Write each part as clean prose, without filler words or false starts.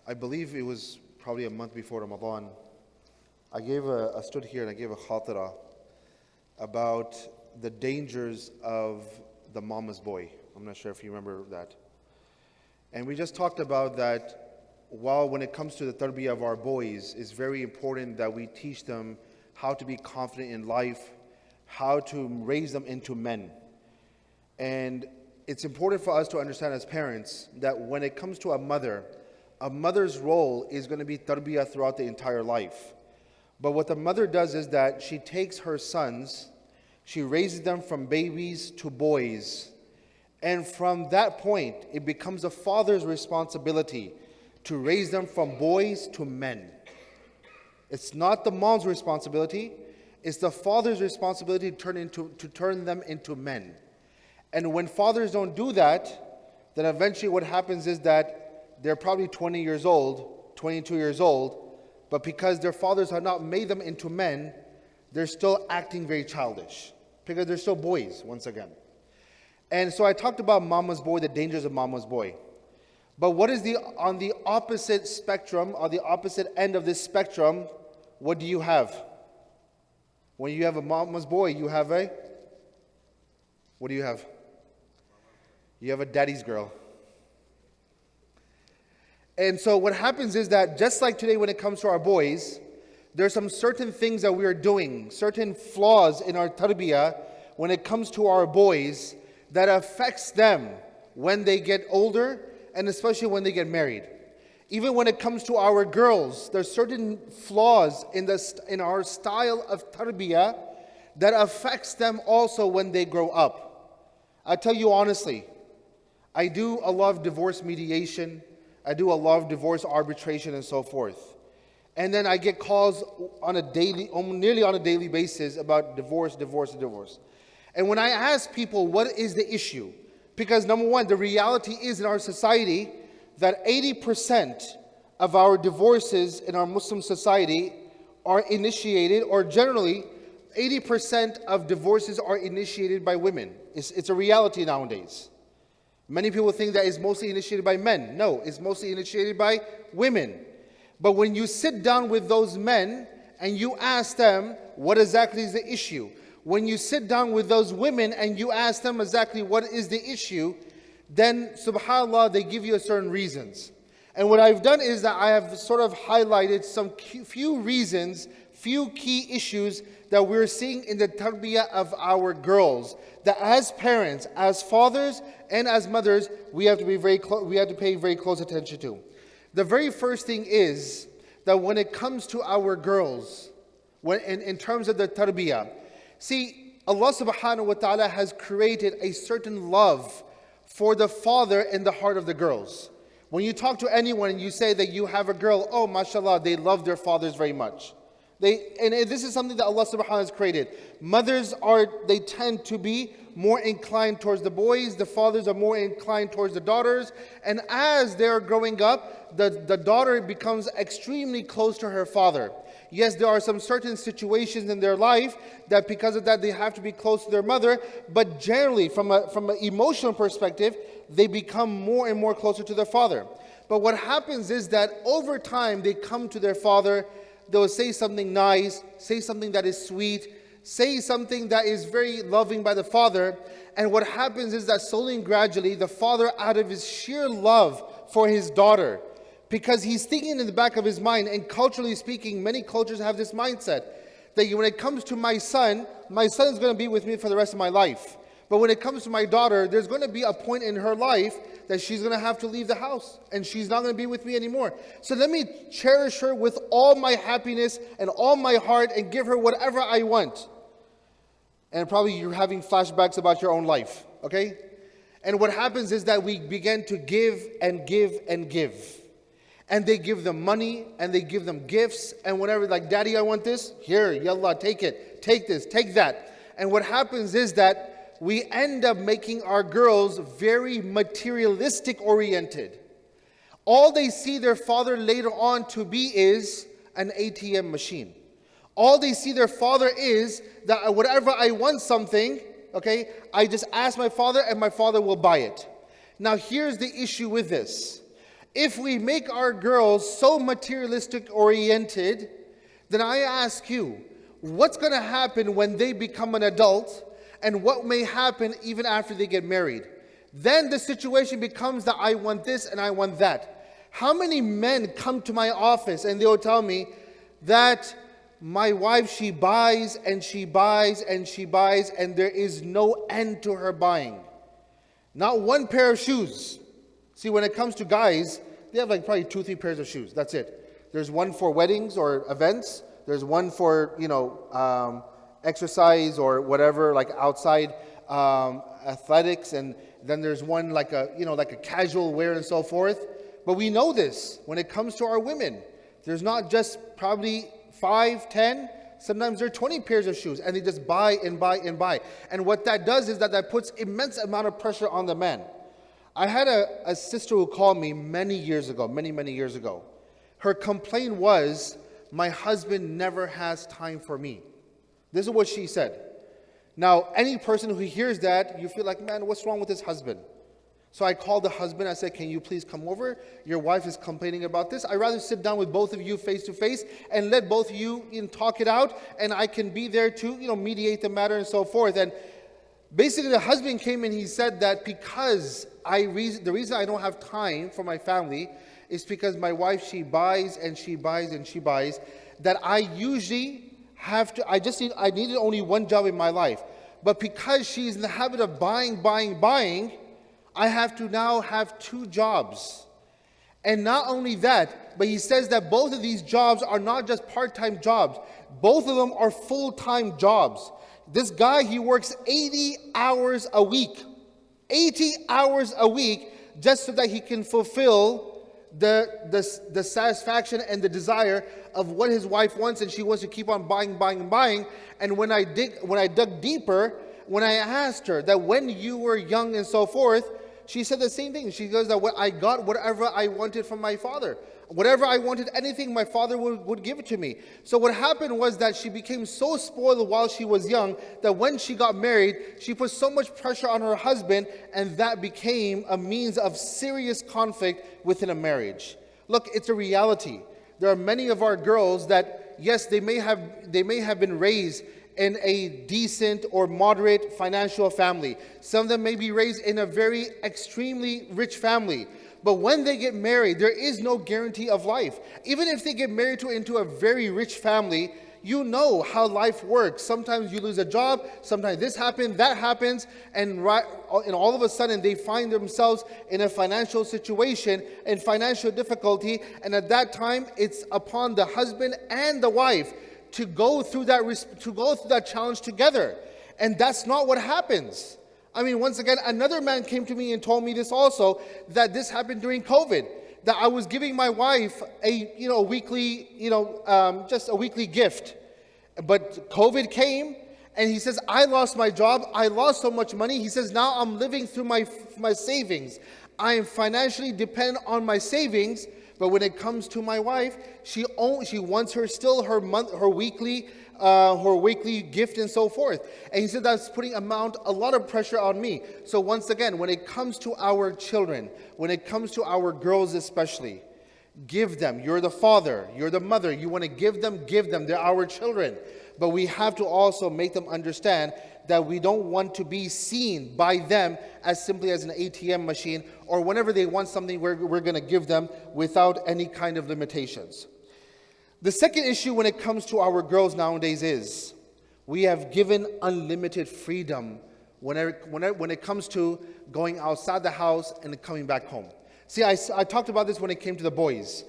I believe it was probably a month before Ramadan. I stood here and I gave a Khatira about the dangers of the mama's boy. I'm not sure if you remember that. And we just talked about that while when it comes to the tarbiyah of our boys, it's very important that we teach them how to be confident in life, how to raise them into men. And it's important for us to understand as parents that when it comes to a mother's role is going to be tarbiyah throughout the entire life. But what the mother does is that she takes her sons, she raises them from babies to boys. And from that point, it becomes a father's responsibility to raise them from boys to men. It's not the mom's responsibility, it's the father's responsibility to turn them into men. And when fathers don't do that, then eventually what happens is that they're probably 20 years old, 22 years old, but because their fathers have not made them into men, they're still acting very childish, because they're still boys, once again. And so I talked about mama's boy, the dangers of mama's boy. But what is on the opposite spectrum, on the opposite end of this spectrum, what do you have? When you have a mama's boy, you have what do you have? You have a daddy's girl. And so what happens is that just like today when it comes to our boys, there are some certain things that we are doing, certain flaws in our tarbiyah when it comes to our boys that affects them when they get older and especially when they get married. Even when it comes to our girls, there's certain flaws in our style of tarbiyah that affects them also when they grow up. I tell you honestly, I do a lot of divorce mediation, I do a lot of divorce arbitration and so forth. And then I get calls nearly on a daily basis about divorce. And when I ask people, what is the issue? Because number one, the reality is in our society that 80% of our divorces in our Muslim society are initiated, or generally 80% of divorces are initiated by women. It's a reality nowadays. Many people think that it's mostly initiated by men. No, it's mostly initiated by women. But when you sit down with those men and you ask them what exactly is the issue, when you sit down with those women and you ask them exactly what is the issue, then subhanAllah, they give you certain reasons. And what I've done is that I have sort of highlighted some few reasons, few key issues that we're seeing in the tarbiyah of our girls, that as parents, as fathers, and as mothers, we have to pay very close attention to. The very first thing is that when it comes to our girls, in terms of the tarbiyah, see, Allah subhanahu wa ta'ala has created a certain love for the father in the heart of the girls. When you talk to anyone and you say that you have a girl, oh mashallah, they love their fathers very much. And this is something that Allah subhanahu wa ta'ala has created. Mothers they tend to be more inclined towards the boys, the fathers are more inclined towards the daughters, and as they're growing up, the daughter becomes extremely close to her father. Yes, there are some certain situations in their life that because of that they have to be close to their mother, but generally from an emotional perspective, they become more and more closer to their father. But what happens is that over time they come to their father, they'll say something nice, say something that is sweet, say something that is very loving by the father, and what happens is that slowly and gradually the father, out of his sheer love for his daughter, because he's thinking in the back of his mind, and culturally speaking, many cultures have this mindset, that when it comes to my son is going to be with me for the rest of my life. But when it comes to my daughter, there's going to be a point in her life that she's going to have to leave the house and she's not going to be with me anymore. So let me cherish her with all my happiness and all my heart and give her whatever I want. And probably you're having flashbacks about your own life, okay? And what happens is that we begin to give and give and give. And they give them money and they give them gifts, and whenever, like, daddy, I want this, here, yallah, take it, take this, take that. And what happens is that we end up making our girls very materialistic oriented. All they see their father later on to be is an ATM machine. All they see their father is that whatever I want something, okay, I just ask my father and my father will buy it. Now here's the issue with this. If we make our girls so materialistic oriented, then I ask you, what's going to happen when they become an adult, and what may happen even after they get married? Then the situation becomes that I want this and I want that. How many men come to my office and they'll tell me that my wife, she buys and she buys and she buys, and there is no end to her buying? Not one pair of shoes. See, when it comes to guys, they have like probably 2-3 pairs of shoes. That's it. There's one for weddings or events. There's one for, exercise or whatever, like outside athletics. And then there's one like a casual wear and so forth. But we know this when it comes to our women. There's not just probably 5, 10, sometimes there are 20 pairs of shoes, and they just buy and buy and buy. And what that does is that puts immense amount of pressure on the man. I had a sister who called me many years ago. Her complaint was, my husband never has time for me. This is what she said. Now, any person who hears that, you feel like, man, what's wrong with this husband? So I called the husband. I said, can you please come over? Your wife is complaining about this. I'd rather sit down with both of you face to face and let both of you talk it out, and I can be there to mediate the matter and so forth. And basically, the husband came and he said that because the reason I don't have time for my family is because my wife, she buys and she buys and she buys, that I usually I needed only one job in my life. But because she's in the habit of buying, I have to now have 2 jobs. And not only that, but he says that both of these jobs are not just part-time jobs. Both of them are full-time jobs. This guy, he works 80 hours a week. 80 hours a week just so that he can fulfill the satisfaction and the desire of what his wife wants, and she wants to keep on buying. And when I dug deeper, when I asked her that when you were young and so forth, she said the same thing. She goes that I got whatever I wanted from my father. Whatever I wanted, anything, my father would give it to me. So what happened was that she became so spoiled while she was young that when she got married, she put so much pressure on her husband, and that became a means of serious conflict within a marriage. Look, it's a reality. There are many of our girls that, yes, they may have been raised in a decent or moderate financial family. Some of them may be raised in a very extremely rich family. But when they get married, there is no guarantee of life. Even if they get married into a very rich family, you know how life works. Sometimes you lose a job, sometimes this happens, that happens, and all of a sudden they find themselves in a financial situation and financial difficulty. And at that time, it's upon the husband and the wife to go through that challenge together. And that's not what happens. I mean, once again, another man came to me and told me this also, that this happened during COVID, that I was giving my wife a weekly gift. But COVID came, and he says, I lost my job, I lost so much money. He says, now I'm living through my savings. I am financially dependent on my savings. But when it comes to my wife, she wants her weekly gift and so forth. And he said that's putting a lot of pressure on me. So once again, when it comes to our children, when it comes to our girls especially, give them. You're the father, you're the mother. You want to give them. They're our children. But we have to also make them understand that we don't want to be seen by them as simply as an ATM machine, or whenever they want something, we're going to give them without any kind of limitations. The second issue when it comes to our girls nowadays is we have given unlimited freedom when it comes to going outside the house and coming back home. See, I talked about this when it came to the boys.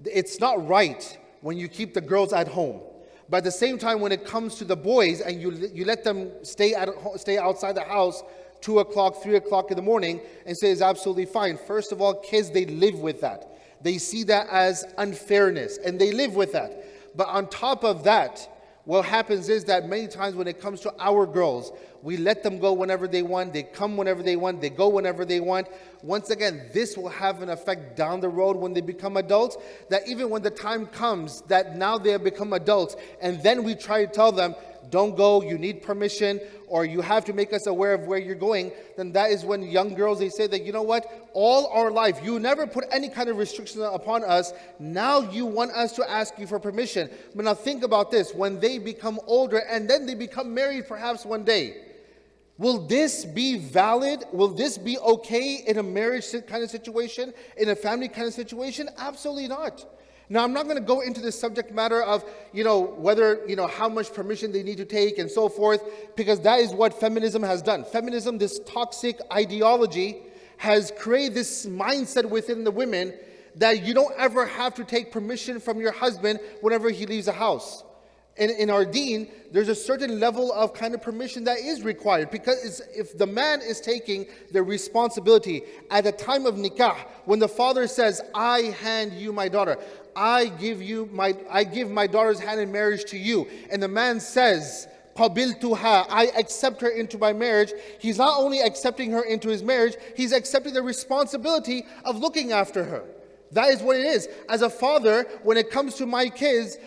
It's not right when you keep the girls at home. But at the same time, when it comes to the boys and you let them stay outside the house 2 o'clock, 3 o'clock in the morning and say it's absolutely fine. First of all, kids, they live with that. They see that as unfairness and they live with that. But on top of that, what happens is that many times when it comes to our girls, we let them go whenever they want, they come whenever they want, they go whenever they want. Once again, this will have an effect down the road when they become adults, that even when the time comes that now they have become adults, and then we try to tell them, don't go, you need permission, or you have to make us aware of where you're going, then that is when young girls, they say that, you know what, all our life, you never put any kind of restrictions upon us. Now you want us to ask you for permission. But now think about this, when they become older and then they become married perhaps one day, will this be valid? Will this be okay in a marriage kind of situation, in a family kind of situation? Absolutely not. Now, I'm not going to go into the subject matter of, whether, how much permission they need to take and so forth, because that is what feminism has done. Feminism, this toxic ideology, has created this mindset within the women that you don't ever have to take permission from your husband whenever he leaves the house. In our deen, there's a certain level of kind of permission that is required, because if the man is taking the responsibility at the time of nikah, when the father says, I hand you my daughter, I give my daughter's hand in marriage to you, and the man says, qabiltuha, I accept her into my marriage, he's not only accepting her into his marriage, he's accepting the responsibility of looking after her. That is what it is. As a father, when it comes to my kids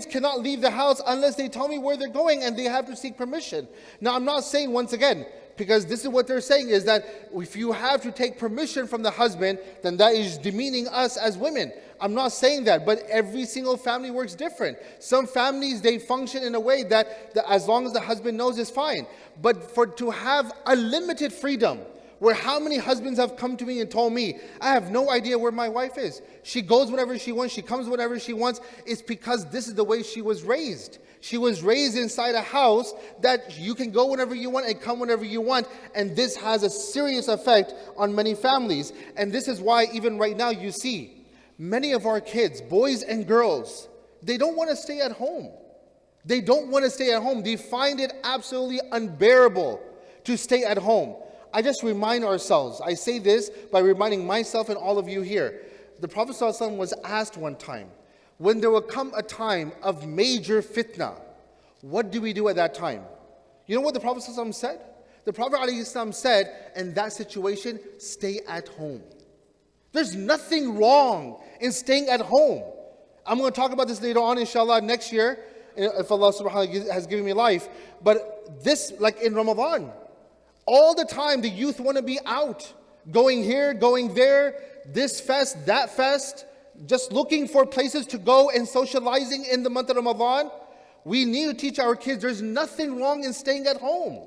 cannot leave the house unless they tell me where they're going, and they have to seek permission. Now, I'm not saying, once again, because this is what they're saying, is that if you have to take permission from the husband, then that is demeaning us as women. I'm not saying that, but every single family works different. Some families, they function in a way that as long as the husband knows, is fine. But to have unlimited freedom, where how many husbands have come to me and told me, I have no idea where my wife is. She goes whenever she wants, she comes whenever she wants. It's because this is the way she was raised. She was raised inside a house that you can go whenever you want and come whenever you want. And this has a serious effect on many families. And this is why even right now you see many of our kids, boys and girls, they don't want to stay at home. They don't want to stay at home. They find it absolutely unbearable to stay at home. I just remind ourselves, I say this by reminding myself and all of you here. The Prophet ﷺ was asked one time, when there will come a time of major fitna, what do we do at that time? You know what the Prophet ﷺ said? The Prophet ﷺ said, in that situation, stay at home. There's nothing wrong in staying at home. I'm going to talk about this later on, inshallah, next year, if Allah subhanahu wa ta'ala has given me life. But this, like in Ramadan, all the time the youth want to be out, going here, going there, this fest, that fest, just looking for places to go and socializing in the month of Ramadan. We need to teach our kids there's nothing wrong in staying at home.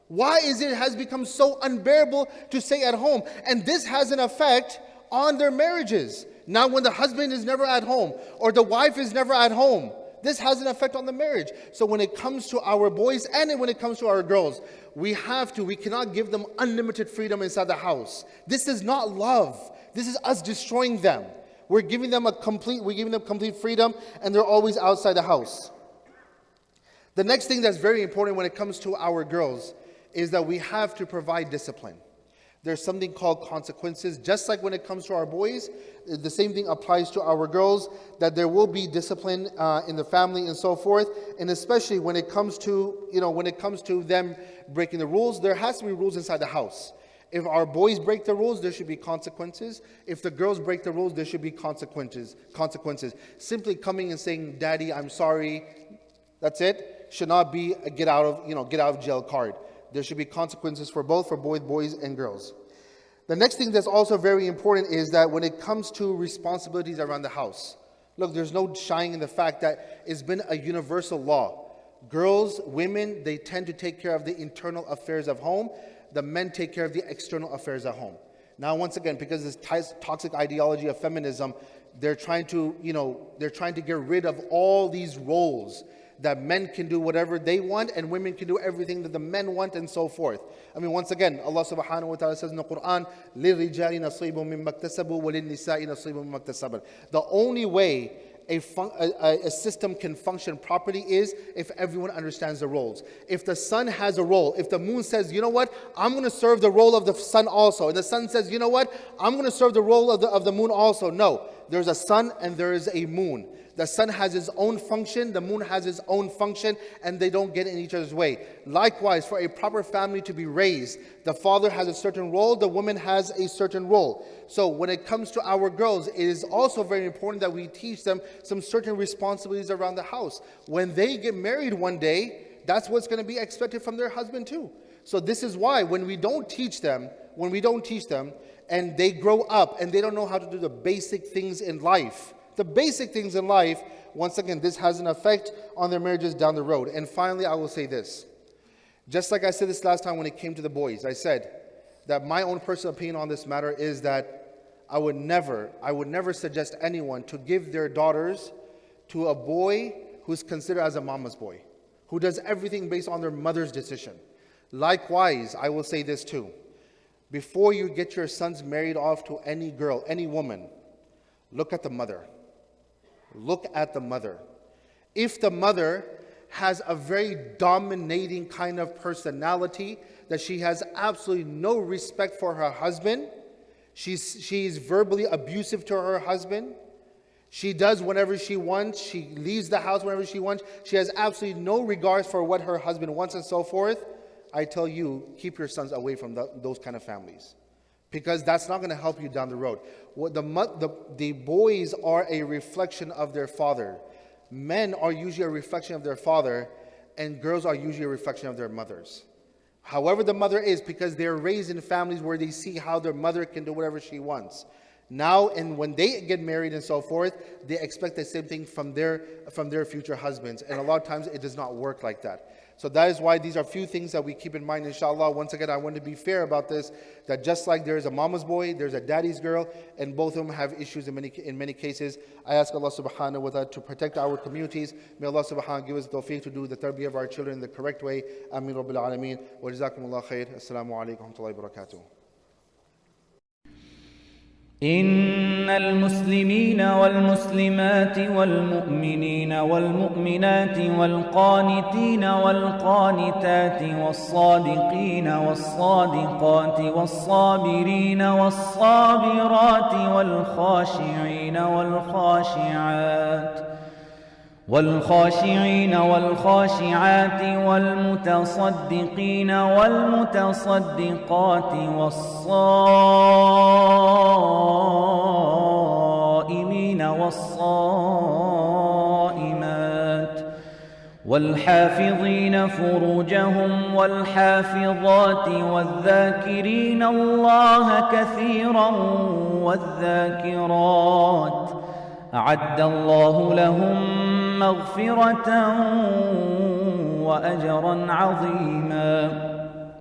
Why is it has become so unbearable to stay at home? And this has an effect on their marriages. Now when the husband is never at home or the wife is never at home, this has an effect on the marriage. So when it comes to our boys and when it comes to our girls, we cannot give them unlimited freedom inside the house. This is not love. This is us destroying them. We're giving them complete freedom, and they're always outside the house. The next thing that's very important when it comes to our girls is that we have to provide discipline. There's something called consequences. Just like when it comes to our boys, the same thing applies to our girls, that there will be discipline in the family and so forth. And especially when it comes to them breaking the rules, there has to be rules inside the house. If our boys break the rules, there should be consequences. If the girls break the rules, there should be consequences. Simply coming and saying, Daddy, I'm sorry, that's it, should not be a get out of jail card. There should be consequences for both, for boys and girls. The next thing that's also very important is that when it comes to responsibilities around the house, look, there's no shying in the fact that it's been a universal law. Girls, women, they tend to take care of the internal affairs of home. The men take care of the external affairs at home. Now, once again, because this toxic ideology of feminism, they're trying to get rid of all these roles that men can do whatever they want and women can do everything that the men want and so forth. I mean, once again, Allah subhanahu wa ta'ala says in the Quran, لِلْرِجَالِ نَصِيبٌ مِّمَّا اكْتَسَبُوا وَلِلنِّسَاءِ نَصِيبٌ مِّمَّا اكْتَسَبْنَ. The only way a system can function properly is if everyone understands the roles. If the sun has a role, if the moon says, you know what, I'm going to serve the role of the sun also, and the sun says, you know what, I'm going to serve the role of the moon also. No, there's a sun and there is a moon. The sun has its own function, the moon has its own function, and they don't get in each other's way. Likewise, for a proper family to be raised, the father has a certain role, the woman has a certain role. So when it comes to our girls, it is also very important that we teach them some certain responsibilities around the house. When they get married one day, that's what's going to be expected from their husband too. So this is why when we don't teach them, and they grow up and they don't know how to do the basic things in life, once again, this has an effect on their marriages down the road. And finally, I will say this. Just like I said this last time when it came to the boys, I said that my own personal opinion on this matter is that I would never suggest anyone to give their daughters to a boy who's considered as a mama's boy, who does everything based on their mother's decision. Likewise, I will say this too. Before you get your sons married off to any girl, any woman, look at the mother. Look at the mother. If the mother has a very dominating kind of personality, that she has absolutely no respect for her husband, she's verbally abusive to her husband, she does whatever she wants, she leaves the house whenever she wants, she has absolutely no regards for what her husband wants and so forth, I tell you, keep your sons away from those kind of families. Because that's not going to help you down the road. The boys are a reflection of their father. Men are usually a reflection of their father, and girls are usually a reflection of their mothers. However the mother is, because they're raised in families where they see how their mother can do whatever she wants. Now, and when they get married and so forth, they expect the same thing from their future husbands. And a lot of times it does not work like that. So that is why these are few things that we keep in mind, inshallah. Once again, I want to be fair about this, that just like there is a mama's boy, there's a daddy's girl, and both of them have issues in many cases. I ask Allah subhanahu wa ta'ala to protect our communities. May Allah subhanahu wa ta'ala give us the tawfiq to do the tarbiyah of our children in the correct way. Ameen Rabbil Alameen. Wa jazakumullah khair. Assalamu alaikum wa rahmatullahi wa barakatuh. إن المسلمين والمسلمات والمؤمنين والمؤمنات والقانتين والقانتات والصادقين والصادقات والصابرين والصابرات والخاشعين والخاشعات والمتصدقين والمتصدقات والصائمين والصائمات والحافظين فروجهم والحافظات والذاكرين الله كثيرا والذاكرات أعد الله لهم مغفرة وأجرا عظيما.